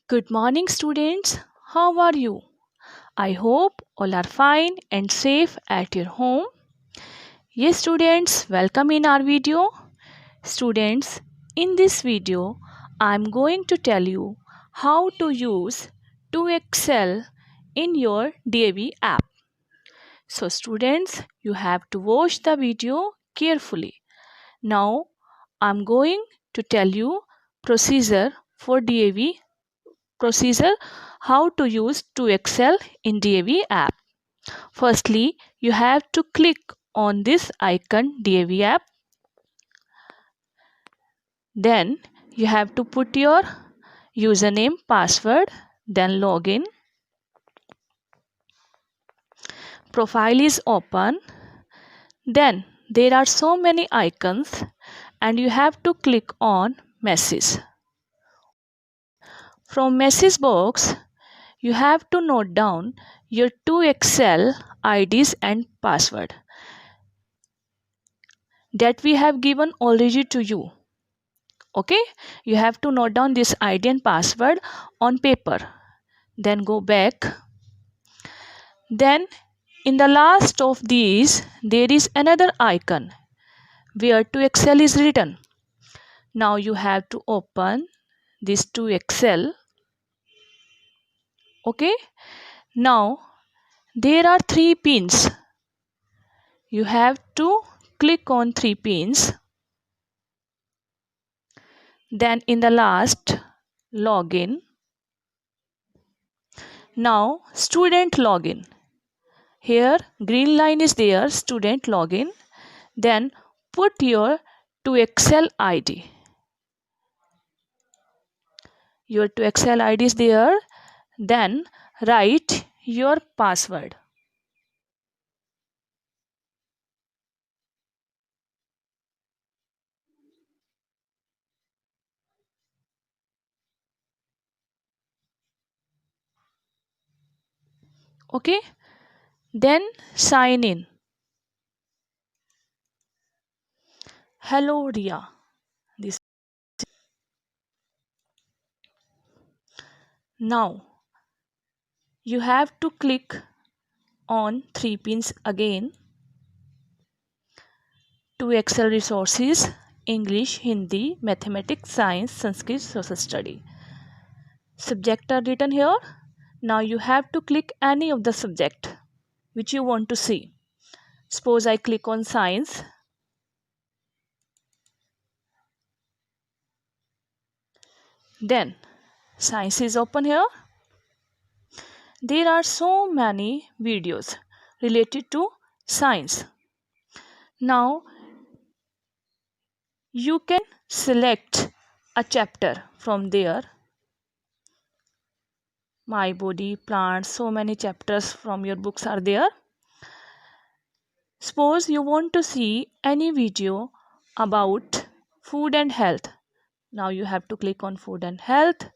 Good morning, students. How are you? I hope all are fine and safe at your home. Yes, students, welcome in our video. Students, in this video, I am going to tell you how to use to Excel in your DAV app. So, students, you have to watch the video carefully. Now, I am going to tell you procedure for DAV procedure how to use to Excel in DAV app. Firstly, you have to click on this icon DAV app. Then you have to put your username, password, then login. Profile is open. Then there are so many icons and you have to click on message. From message box, you have to note down your to Excel IDs and password that we have given already to you. Okay, you have to note down this ID and password on paper. Then go back. Then in the last of these, there is another icon where to Excel is written. Now you have to open this to Excel. Okay, now there are 3 pins. You have to click on 3 pins. Then in the last, login. Now student login. Here green line is there, student login. Then put your to Excel ID. Your to Excel ID is there. Then write your password. Okay. Then sign in. Hello Ria. This now you have to click on 3 pins again. To Excel resources, English, Hindi, Mathematics, Science, Sanskrit, Social Study. Subject are written here. Now you have to click any of the subject which you want to see. Suppose I click on Science. Then Science is open here. There are so many videos related to science. Now you can select a chapter from there. My body, plants, so many chapters from your books are there. Suppose you want to see any video about food and health. Now you have to click on food and health.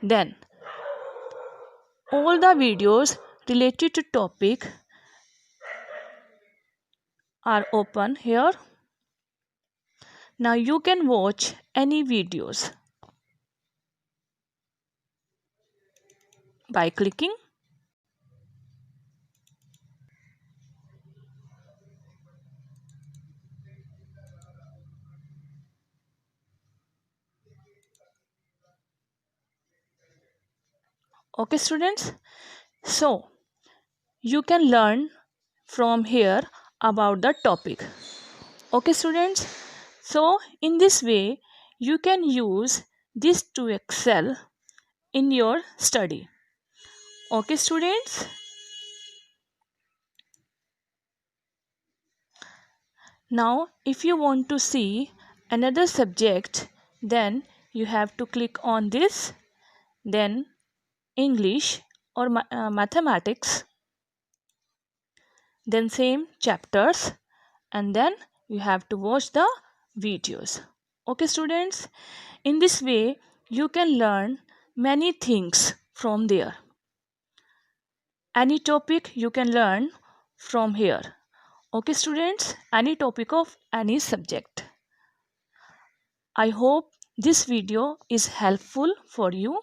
Then all the videos related to topic are open here. Now you can watch any videos by clicking. Okay students, so you can learn from here about the topic. Okay students, so in this way you can use this to Excel in your study. Okay students, now if you want to see another subject, then you have to click on this, then English or mathematics, then same chapters, and then you have to watch the videos. Okay students, in this way you can learn many things from there. Any topic you can learn from here. Okay students, any topic of any subject. I hope This video is helpful for you,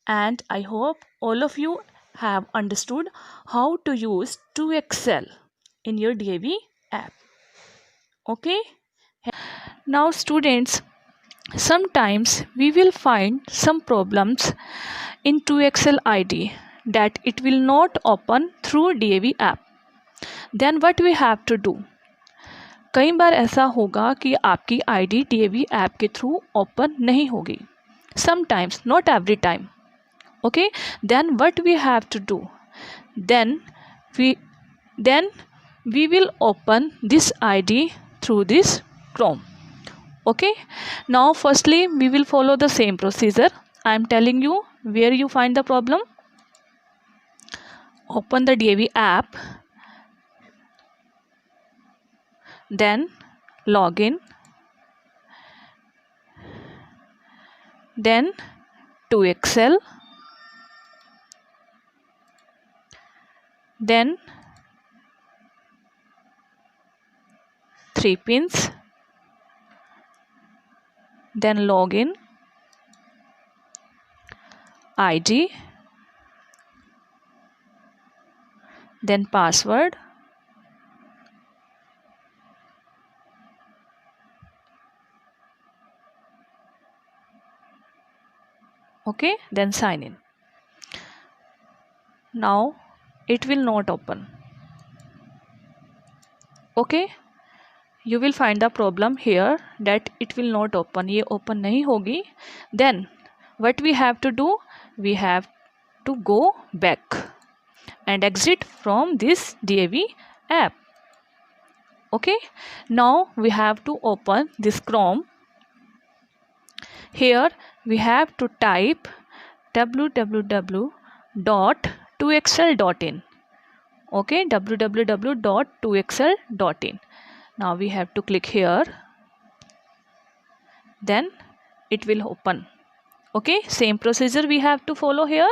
and I hope all of you have understood how to use 2Excel in your DAV app. Okay? Now students, sometimes we will find some problems in 2Excel ID that it will not open through DAV app. Then what we have to do? कई बार ऐसा होगा कि आपकी ID DAV app के through open नहीं होगी. Sometimes, not every time. Okay, then what we have to do? Then we will open this ID through this Chrome. Okay, now firstly we will follow the same procedure. I am telling you where you find the problem. Open the DAV app, then log in, then to Excel, then 3 pins, then login, ID, then password, okay, then sign in. Now it will not open. Okay, you will find the problem here that it will not open. ये open नहीं होगी. Then what we have to do? We have to go back and exit from this DAV app. Okay, now we have to open this Chrome. Here we have to type www.2excel.in. Okay, www.2excel.in. Now we have to click here, then it will open. Okay, same procedure we have to follow here.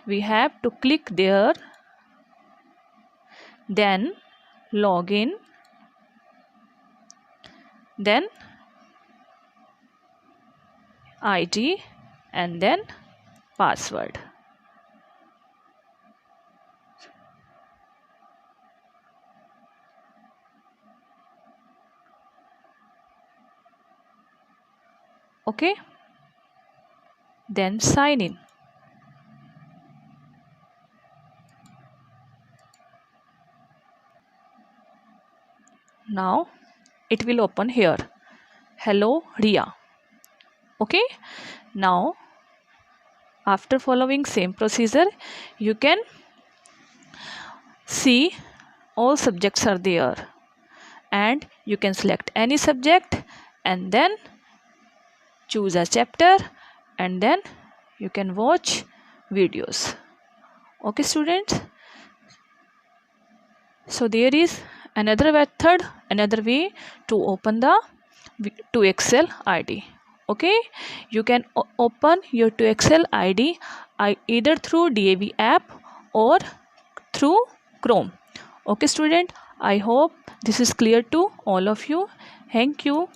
We have to click there, then login, then ID, and then password. Okay, then sign in. Now it will open here. Hello Ria. Okay, now after following same procedure, you can see all subjects are there, and you can select any subject and then choose a chapter, and then you can watch videos. Okay students, so there is another method, another way to open the 2Excel ID. Okay, you can open your 2Excel ID either through DAV app or through Chrome. Okay student, I hope this is clear to all of you. Thank you.